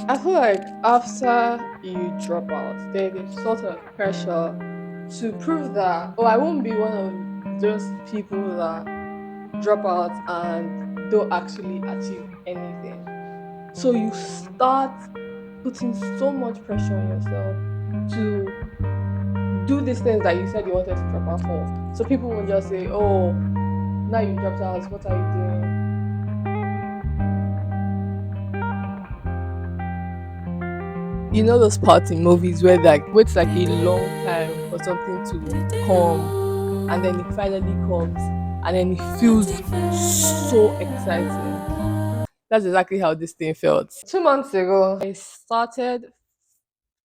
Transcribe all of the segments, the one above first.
I feel like after you drop out, there's a sort of pressure to prove that, oh, I won't be one of those people that drop out and don't actually achieve anything. So you start putting so much pressure on yourself to do these things that you said you wanted to drop out for. So people will just say, oh, now you dropped out, what are you doing? You know those parts in movies where like waits like a long time for something to come and then it finally comes and then it feels so exciting. That's exactly how this thing felt. 2 months ago, I started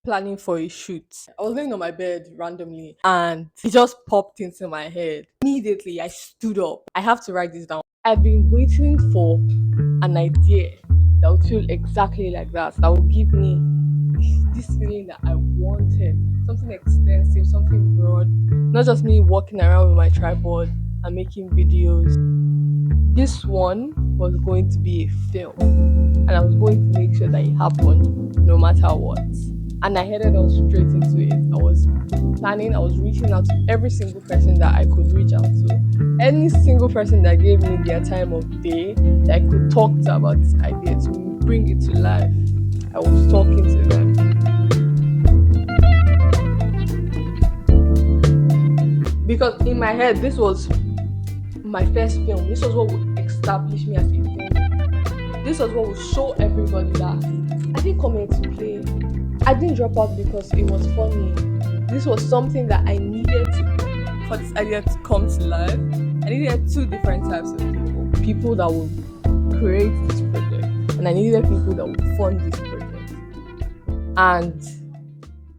planning for a shoot. I was laying on my bed randomly and it just popped into my head. Immediately, I stood up. I have to write this down. I've been waiting for an idea that would feel exactly like that, that would give me this feeling that I wanted. Something extensive, something broad. Not just me walking around with my tripod and making videos. This one was going to be a film, and I was going to make sure that it happened no matter what. And I headed on straight into it. I was planning, I was reaching out to every single person that I could reach out to. Any single person that gave me their time of day that I could talk to about this idea to bring it to life. I was talking to them. Because in my head, this was my first film. This was what would establish me as a film. This was what would show everybody that I didn't come here to play. I didn't drop out because it was funny. This was something that I needed to, for this idea to come to life. I needed two different types of people. People that would create this project, and I needed people that would fund this project. And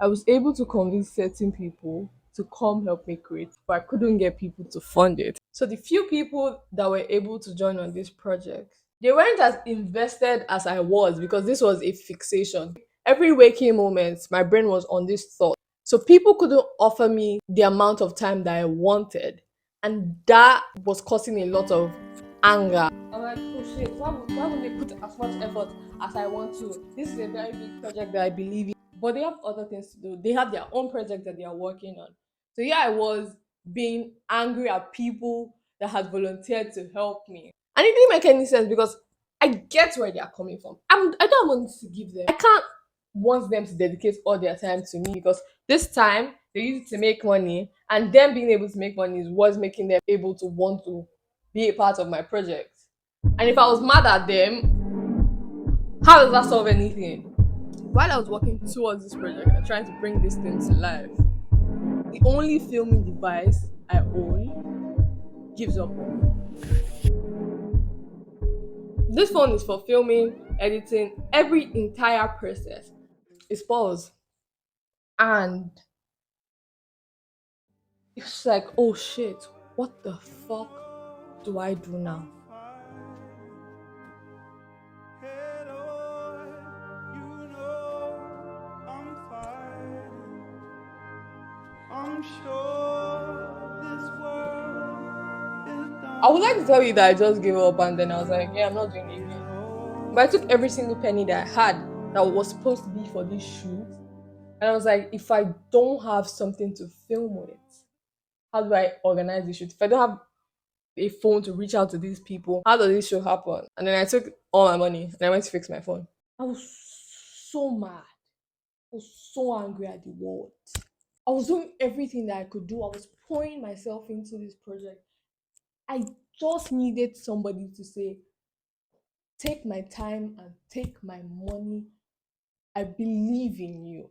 I was able to convince certain people to come help me create, but I couldn't get people to fund it. So the few people that were able to join on this project, they weren't as invested as I was because this was a fixation. Every waking moment, my brain was on this thought. So people couldn't offer me the amount of time that I wanted. And that was causing a lot of anger. I'm like, oh shit, why would they put as much effort as I want to? This is a very big project that I believe in. But they have other things to do. They have their own project that they are working on. So yeah, I was being angry at people that had volunteered to help me. And it didn't make any sense because I get where they are coming from. I don't want to give them. I can't want them to dedicate all their time to me because this time they use it to make money, and them being able to make money is what's making them able to want to be a part of my project. And if I was mad at them, how does that solve anything? While I was working towards this project and trying to bring this thing to life, the only filming device I own gives up on me. This phone is for filming, editing, every entire process is paused. And it's like, oh shit, what the fuck do I do now? I would like to tell you that I just gave up and then I was like, yeah, I'm not doing it again. But I took every single penny that I had that was supposed to be for this shoot. And I was like, if I don't have something to film with, how do I organize the shoot? If I don't have a phone to reach out to these people, how does this show happen? And then I took all my money and I went to fix my phone. I was so mad. I was so angry at the world. I was doing everything that I could do. I was pouring myself into this project. I just needed somebody to say, take my time and take my money. I believe in you.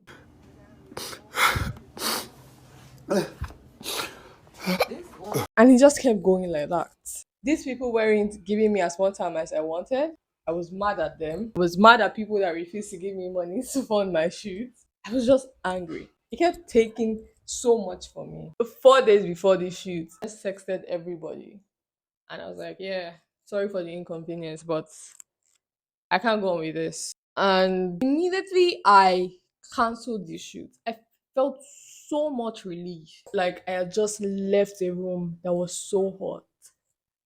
And he just kept going like that. These people weren't giving me as much time as I wanted. I was mad at them. I was mad at people that refused to give me money to fund my shoot. I was just angry. He kept taking so much from me. 4 days before the shoot, I just texted everybody. And I was like, yeah, sorry for the inconvenience, but I can't go on with this. And immediately I cancelled the shoot. I felt so much relief. Like I had just left a room that was so hot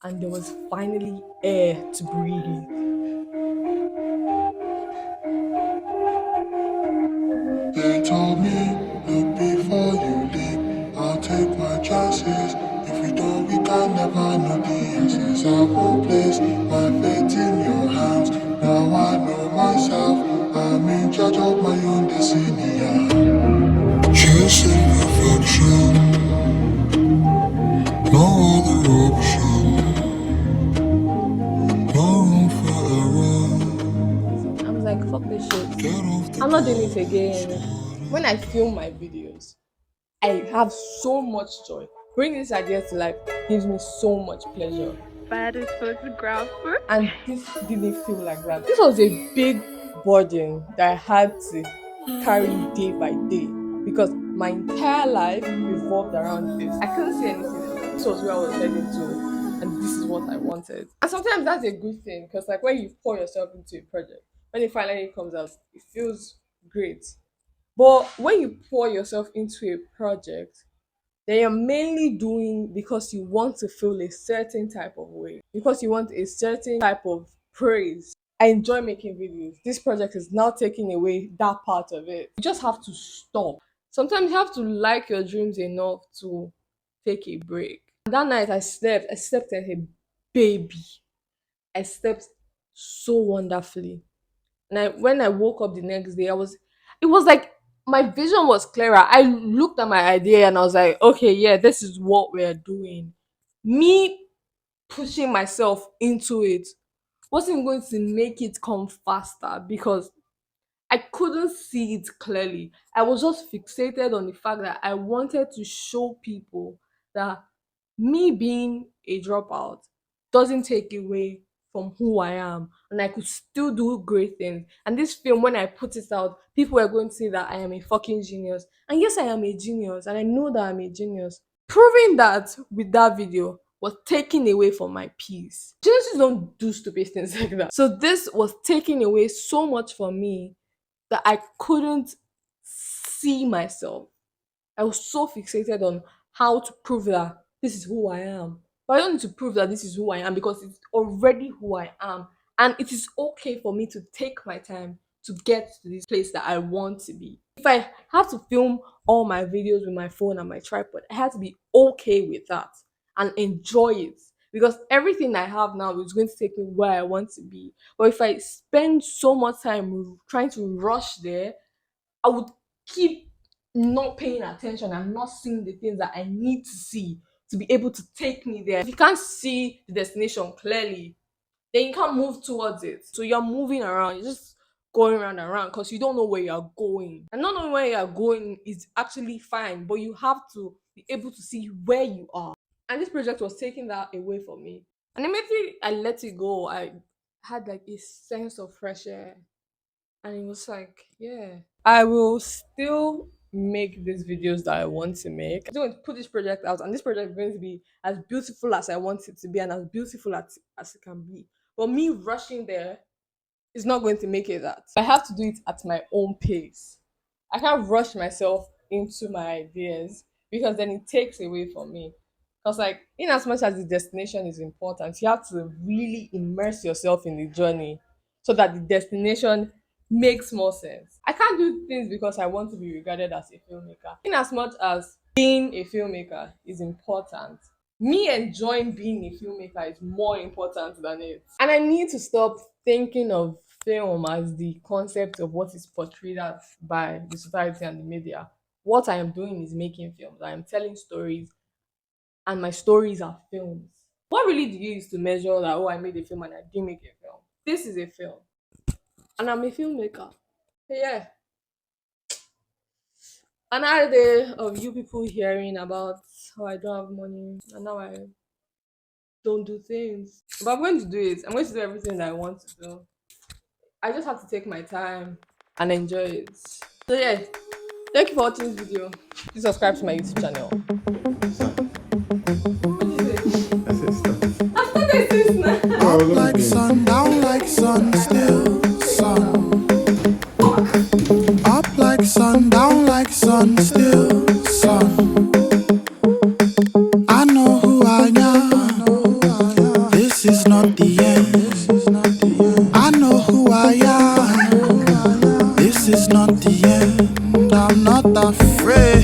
and there was finally air to breathe in. cause I will place my faith in your hands. Now I know myself, I'm in charge of my own destiny. Chasing perfection, no other option, no room for error. I was like, fuck this shit. Get off the I'm not doing it bus, again. When I film my videos, I have so much joy. Bringing this idea to life gives me so much pleasure. Baddest photographer. And this didn't feel like that. This was a big burden that I had to carry day by day because my entire life revolved around this. I couldn't see anything else. This was where I was heading to, and this is what I wanted. And sometimes that's a good thing because, like, when you pour yourself into a project, when it finally comes out, it feels great. But when you pour yourself into a project, then you're mainly doing because you want to feel a certain type of way, because you want a certain type of praise. I enjoy making videos. This project is now taking away that part of it. You just have to stop. Sometimes you have to like your dreams enough to take a break. That night I slept like a baby. I slept so wonderfully. And when I woke up the next day, it was like my vision was clearer. I looked at my idea and I was like, okay, yeah, this is what we're doing. Me pushing myself into it wasn't going to make it come faster because I couldn't see it clearly. I was just fixated on the fact that I wanted to show people that me being a dropout doesn't take away from who I am, and I could still do great things. And this film, when I put it out, people are going to say that I am a fucking genius. And yes, I am a genius, and I know that I'm a genius. Proving that with that video was taking away from my peace. Geniuses don't do stupid things like that. So this was taking away so much from me that I couldn't see myself. I was so fixated on how to prove that this is who I am. But I don't need to prove that this is who I am because it's already who I am. And it is okay for me to take my time to get to this place that I want to be. If I have to film all my videos with my phone and my tripod, I have to be okay with that and enjoy it. Because everything I have now is going to take me where I want to be. But if I spend so much time trying to rush there, I would keep not paying attention and not seeing the things that I need to see to be able to take me there. If you can't see the destination clearly, then you can't move towards it. So you're moving around, you're just going around and around because you don't know where you're going. And not knowing where you're going is actually fine, but you have to be able to see where you are. And this project was taking that away from me. And immediately I let it go, I had like a sense of fresh air. And it was like, yeah, I will still make these videos that I want to make. I'm going to put this project out, and this project is going to be as beautiful as I want it to be and as beautiful as it can be. But me rushing there is not going to make it that. I have to do it at my own pace. I can't rush myself into my ideas because then it takes away from me. Because, like, in as much as the destination is important, you have to really immerse yourself in the journey so that the destination makes more sense. I can't do things because I want to be regarded as a filmmaker. In as much as being a filmmaker is important, me enjoying being a filmmaker is more important than it. And I need to stop thinking of film as the concept of what is portrayed as by the society and the media. What I am doing is making films. I am telling stories, and my stories are films. What really do you use to measure that, oh, I made a film and I didn't make a film? This is a film, and I'm a filmmaker. Yeah. Another day of you people hearing about how I don't have money and now I don't do things. But I'm going to do it. I'm going to do everything that I want to do. I just have to take my time and enjoy it. So yeah, thank you for watching this video. Please subscribe to my YouTube channel. What did you say? I said stop. I've started this now. Up like sun, down like sun, still sun. Up like sun, down like sun, still sun. I know who I am. This is not the end. I know who I am. This is not the end. I'm not afraid.